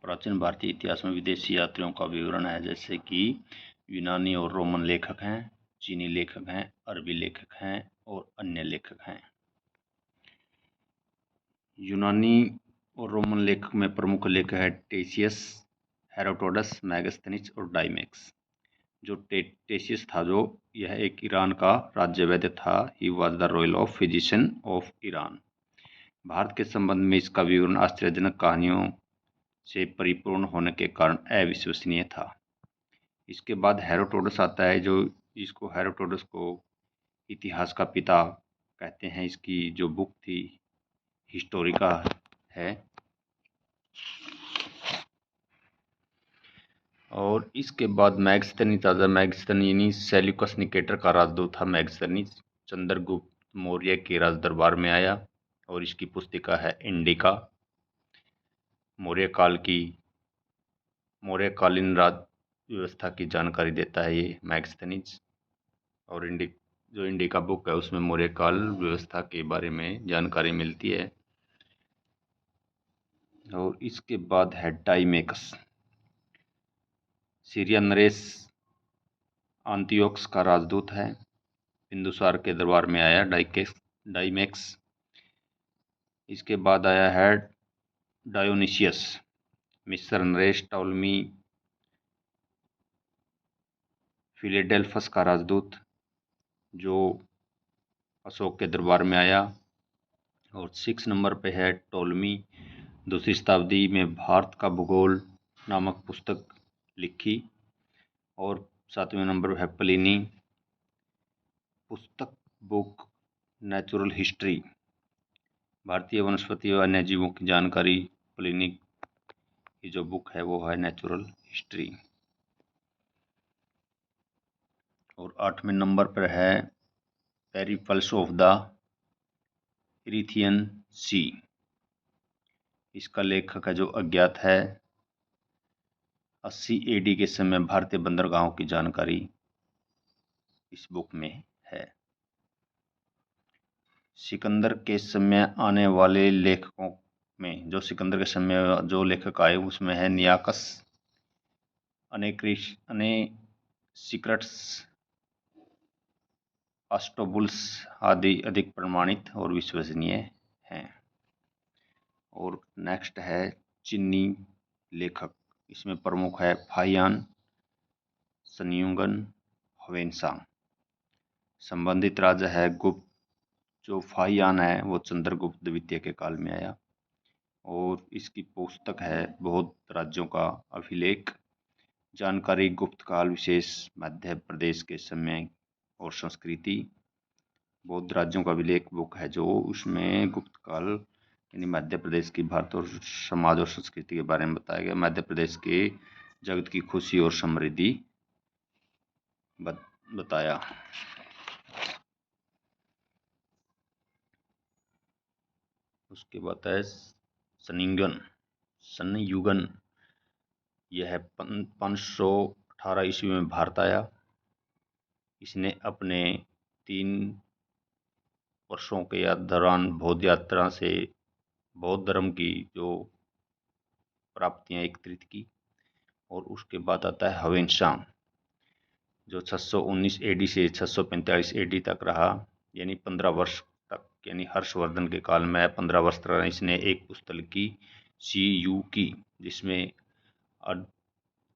प्राचीन भारतीय इतिहास में विदेशी यात्रियों का विवरण है, जैसे कि यूनानी और रोमन लेखक हैं, चीनी लेखक हैं, अरबी लेखक हैं और अन्य लेखक हैं। यूनानी और रोमन लेखक में प्रमुख लेखक है टेशियस, हेरोडोटस, मेगास्थनीज और डाइमेक्स। जो टेशियस था, जो यह एक ईरान का राज्य वैद्य था। He was the royal of physician of Iran. Bharat के संबंध में इसका विवरण आश्चर्यजनक कहानियों से परिपूर्ण होने के कारण अविश्वसनीय था। इसके बाद हेरोडोटस आता है, जो इसको हेरोडोटस को इतिहास का पिता कहते हैं। इसकी जो बुक थी हिस्टोरिका है। और इसके बाद मैगस्थनीज राजा, मैगस्थनीज सेल्यूकस निकेटर का राजदूत था। मैगस्थनीज चंद्रगुप्त मौर्य के राज दरबार में आया और इसकी पुस्तिका है इंडिका। मौर्यकालीन राज व्यवस्था की जानकारी देता है ये मैगस्थनीज। और जो इंडिका बुक है उसमें मौर्यकाल व्यवस्था के बारे में जानकारी मिलती है। और इसके बाद है डाइमेक्स। सीरिया नरेश आंतियोक्स का राजदूत है। बिंदुसार के दरबार में आया डाइमेक्स। इसके बाद आया है डायोनिशियस, मिस्र नरेश टॉलमी फिलेडेल्फस का राजदूत, जो अशोक के दरबार में आया। और 6 नंबर पे है टॉलमी, 2वीं शताब्दी में भारत का भूगोल नामक पुस्तक लिखी। और 7वें नंबर पर है प्लिनी, पुस्तक बुक नेचुरल हिस्ट्री, भारतीय वनस्पति व अन्य जीवों की जानकारी। प्लिनी की जो बुक है वो है नेचुरल हिस्ट्री। और 8वें नंबर पर है पेरिप्लस ऑफ द इरिथियन सी। इसका लेखक है जो अज्ञात है। 80 AD के समय भारतीय बंदरगाहों की जानकारी इस बुक में है। सिकंदर के समय आने वाले लेखकों में, जो सिकंदर के समय जो लेखक आए उसमें है नियाकस, अनेसिक्रट्स, अस्टोबुल्स आदि अधिक प्रमाणित और विश्वसनीय हैं। और नेक्स्ट है चीनी लेखक। इसमें प्रमुख है फाहियान, शनयुंगन, ह्वेनसांग। संबंधित राजा है गुप्त। जो फाहियान है वो चंद्रगुप्त द्वितीय के काल में आया। और इसकी पुस्तक है बौद्ध राज्यों का अभिलेख, जानकारी गुप्त काल विशेष मध्य प्रदेश के समय और संस्कृति। बौद्ध राज्यों का अभिलेख बुक है, जो उसमें गुप्त काल यानी मध्य प्रदेश की भारत और समाज और संस्कृति के बारे में बताया गया। मध्य प्रदेश के जगत की खुशी और समृद्धि बताया। उसके बाद है शनयुगन। यह 518 ईस्वी में भारत आया। इसने अपने 3 वर्षों के दौरान बौद्ध यात्रा से बौद्ध धर्म की जो प्राप्तियां एकत्रित की। और उसके बाद आता है ह्वेनसांग, जो 619 AD से 645 AD तक रहा, यानी 15 वर्ष तक। यानी हर्षवर्धन के काल में 15 वर्ष तक इसने एक पुस्तक की CU की, जिसमें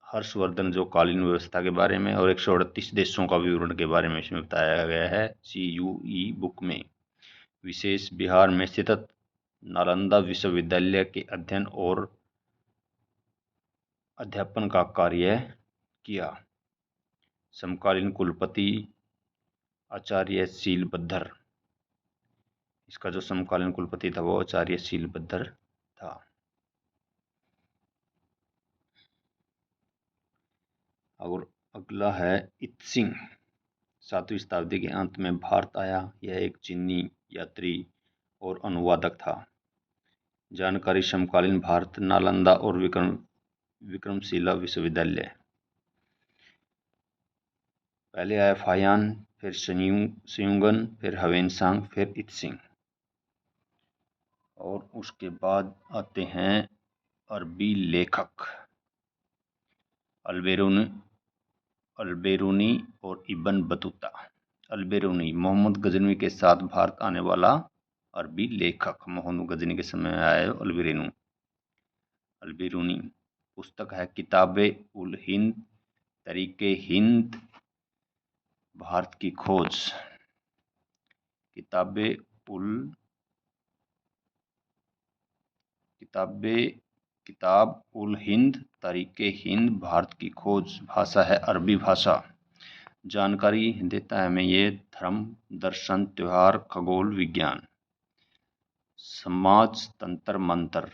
हर्षवर्धन जो कालीन व्यवस्था के बारे में और 138 देशों का विवरण के बारे में इसमें बताया गया है। CUE बुक में विशेष बिहार में स्थित नालंदा विश्वविद्यालय के अध्ययन और अध्यापन का कार्य किया। समकालीन कुलपति आचार्य शीलबद्ध। इसका जो समकालीन कुलपति था वो आचार्य शीलबद्ध था। और अगला है इत्सिंग। 7वीं शताब्दी के अंत में भारत आया। यह एक चीनी यात्री और अनुवादक था। जानकारी समकालीन भारत, नालंदा और विक्रमशिला विश्वविद्यालय। पहले आया फाहियान, फिर शनयुंगन, फिर ह्वेनसांग, फिर इत्सिंग। और उसके बाद आते हैं अरबी लेखक अल-बेरूनी और इब्न बतूता। अल-बेरूनी मोहम्मद गजनवी के साथ भारत आने वाला अरबी लेखक, मोहम्मद गजनवी के समय में आया अल-बेरूनी। पुस्तक है किताब-उल-हिंद, तरीक़-ए-हिंद, भारत की खोज। किताब-उल-हिंद, तरीक़-ए-हिंद, भारत की खोज। भाषा है अरबी भाषा। जानकारी देता है हमें ये धर्म, दर्शन, त्योहार, खगोल विज्ञान, समाज, तंत्र मंत्र,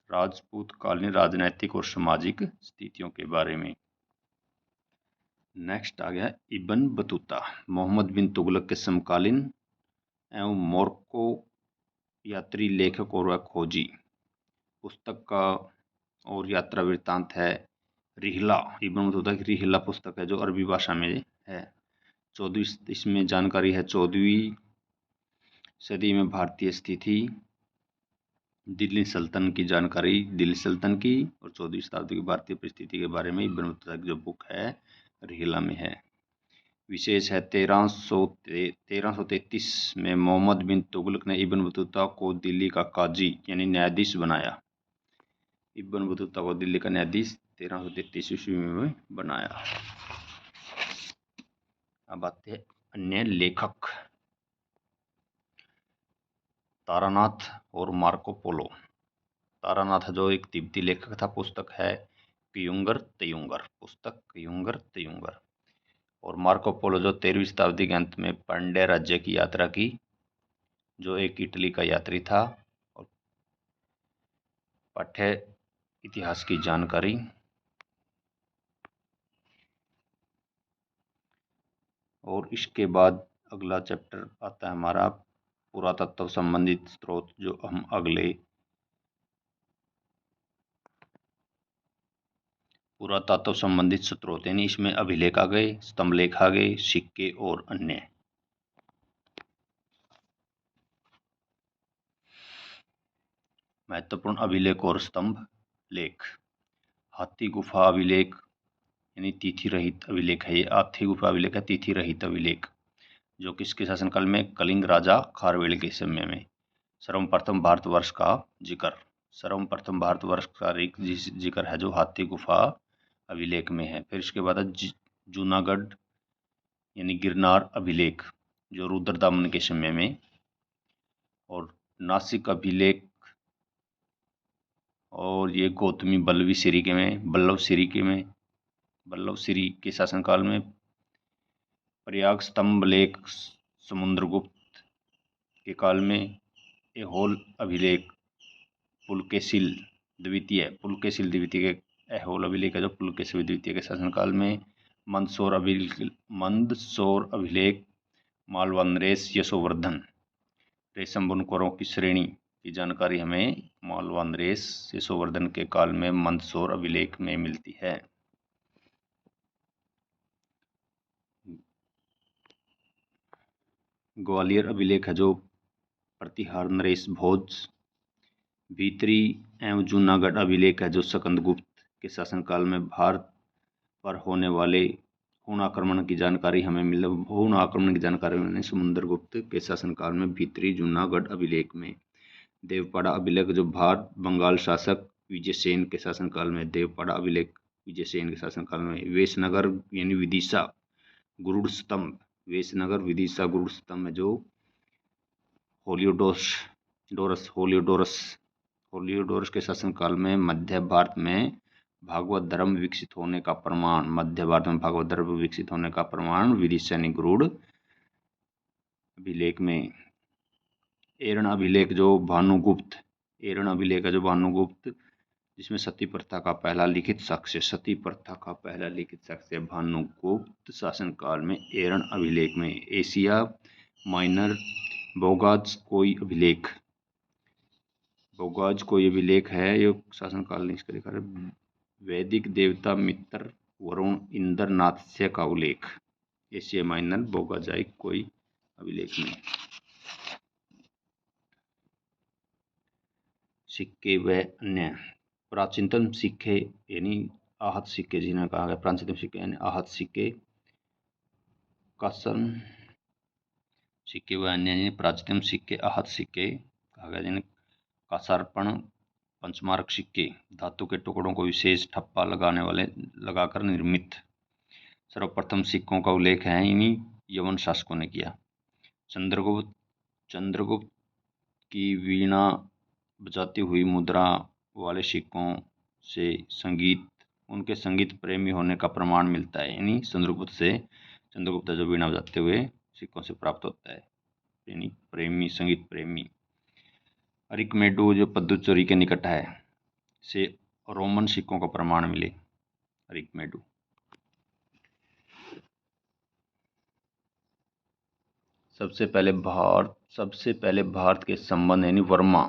राजपूत कालीन राजनैतिक और सामाजिक स्थितियों के बारे में। नेक्स्ट आ गया इब्न बतूता, मोहम्मद बिन तुगलक के समकालीन एवं मोरक्को यात्री, लेखक और खोजी। पुस्तक का और यात्रा वृत्तांत है रिहला। इब्न बतूता की रिहला पुस्तक है जो अरबी भाषा में है। 14वीं इसमें जानकारी है 14वीं सदी में भारतीय स्थिति, दिल्ली सल्तनत की जानकारी, दिल्ली सल्तनत की और 14वीं शताब्दी की भारतीय परिस्थिति के बारे में इब्न बतूता की जो बुक है रिहला में है। विशेष है 1333 में मोहम्मद बिन तुगलक ने इब्न बतूता को दिल्ली का काजी यानी न्यायाधीश बनाया। इब्न बतूता को दिल्ली का न्यायाधीश 1333 ईस्वी में बनाया। अब आते हैं अन्य लेखक, तारानाथ और मार्को पोलो। तारानाथ जो एक तिब्बती लेखक था, पुस्तक है क्युंगर त्युंगर। और मार्को पोलो जो 13वीं शताब्दी के अंत में पांड्य राज्य की यात्रा की, जो एक इटली का यात्री था। और पाठ्य इतिहास की जानकारी। और इसके बाद अगला चैप्टर आता है हमारा पुरातत्व संबंधित स्रोत, जो हम अगले पुरातत्व संबंधित स्रोत यानी इसमें अभिलेख आ गए, स्तंभलेख आ गए, सिक्के और अन्य। महत्वपूर्ण अभिलेख और स्तंभ लेख। हाथी गुफा अभिलेख यानी तिथि रहित अभिलेख है। ये हाथी गुफा अभिलेख है, तिथि रहित अभिलेख, जो किसके शासनकाल में, कलिंग राजा खारवेल के समय में। सर्वप्रथम भारतवर्ष का जिक्र जिक्र है जो हाथी गुफा अभिलेख में है। फिर इसके बाद जूनागढ़ यानी गिरनार अभिलेख, जो रुद्रदामन के समय में। और नासिक अभिलेख, और ये गौतमी बल्लभसिरी के शासनकाल में। प्रयाग स्तंभ लेख समुद्रगुप्त के काल में। ऐहोल अभिलेख पुलकेशिल द्वितीय के ऐहोल अभिलेख है जो पुलकेशिल द्वितीय के शासनकाल में। मंदसौर अभिलेख मालवा नरेश यशोवर्धन, रेशम बुनकरों की श्रेणी की जानकारी हमें मालवा नरेश यशोवर्धन के काल में मंदसौर अभिलेख में मिलती है। ग्वालियर अभिलेख है जो प्रतिहार नरेश भोज। भीतरी एवं जूनागढ़ अभिलेख है जो स्कंदगुप्त के शासनकाल में भारत पर होने वाले हुण आक्रमण की जानकारी हमें समुद्रगुप्त के शासनकाल में भीतरी जूनागढ़ अभिलेख में। देवपाड़ा अभिलेख जो भारत बंगाल शासक विजयसेन के शासनकाल में, देवपाड़ा अभिलेख विजयसेन के शासनकाल में। वेशनगर यानी विदिशा गुरुड़ स्तंभ, वेशनगर विदिशा गुरुड़ स्तंभ में जो होलियोडोरस के शासनकाल में। मध्य भारत में भागवत धर्म विकसित होने का प्रमाण, विदिशा यानी गुरुड़ अभिलेख में। एरण अभिलेख जो भानुगुप्त, जिसमें सती प्रथा का पहला लिखित साक्ष्य भानुगुप्त शासनकाल में एरण अभिलेख में। एशिया माइनर बोगाज कोई अभिलेख है, ये शासनकाल ने इसका लिखा है। वैदिक देवता मित्र वरुण इंद्रनाथस्य का उल्लेख, एशिया माइनर बोगाजाई कोई अभिलेख में। सिक्के व अन्य। प्राचीनतम सिक्के यानी आहत सिक्के जिन्हें कहा गया प्राचीनतम सिक्के यानी आहत सिक्के, कासन सिक्के व अन्य यानी प्राचीनतम सिक्के आहत सिक्के कहा गया जिन्हें कासार्पण, पंचमार्क सिक्के धातु के टुकड़ों को विशेष ठप्पा लगाने वाले लगाकर निर्मित। सर्वप्रथम सिक्कों का उल्लेख है इन्हीं यवन शासकों ने किया। चंद्रगुप्त की वीणा बजाती हुई मुद्रा वाले सिक्कों से उनके संगीत प्रेमी होने का प्रमाण मिलता है। यानी चंद्रगुप्त जो वीणा बजाते हुए सिक्कों से प्राप्त होता है, यानी संगीत प्रेमी। अरिकमेडु जो पद्दुचेरी के निकट है से रोमन सिक्कों का प्रमाण मिले। अरिकमेडु सबसे पहले भारत के संबंध यानी वर्मा,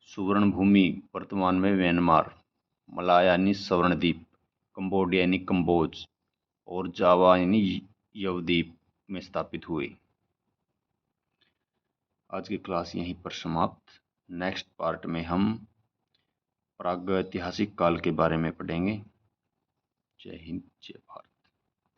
सुवर्ण भूमि वर्तमान में म्यांमार, मलाया यानी स्वर्णद्वीप, कंबोडिया यानी कंबोज और जावा यानी यवद्वीप में स्थापित हुए। आज की क्लास यहीं पर समाप्त। नेक्स्ट पार्ट में हम प्रागैतिहासिक काल के बारे में पढ़ेंगे। जय हिंद, जय भारत।